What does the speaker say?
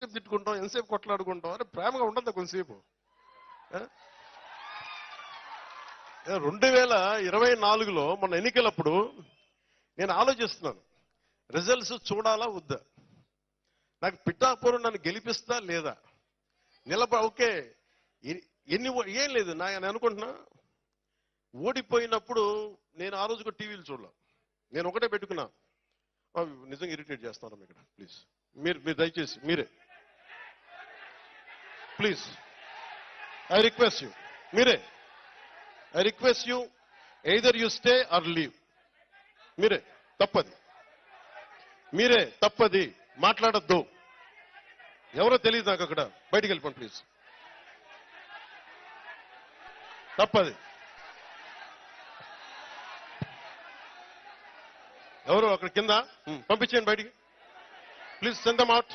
తిట్టుకుంటాం, ఎంతసేపు కొట్లాడుకుంటాం. అరే ప్రేమగా ఉండదు కొంతసేపు. 2024లో మొన్న ఎన్నికలప్పుడు నేను ఆలోచిస్తున్నాను, రిజల్ట్స్ చూడాలా వద్దా, నాకు పిఠాపురం నన్ను గెలిపిస్తా లేదా, ఓకే ఏం లేదు నేను అనుకుంటున్నా. ఓడిపోయినప్పుడు నేను ఆ రోజు కూడా టీవీలు చూడలే, నేను ఒకటే పెట్టుకున్నా. నిజంగా ఇరిటేట్ చేస్తాను ఇక్కడ, ప్లీజ్ మీరు దయచేసి మీరే please I request you, I request you either you stay are leave. మీరే తప్పది మాట్లాడద్దు. ఎవరో తెలియదు నాకు, అక్కడ బయటికి వెళ్ళిపోండి ప్లీజ్. తప్పది. ఎవరు అక్కడ కింద పంపించండి బయటికి, ప్లీజ్ సెండ్ దెమ్ అవుట్.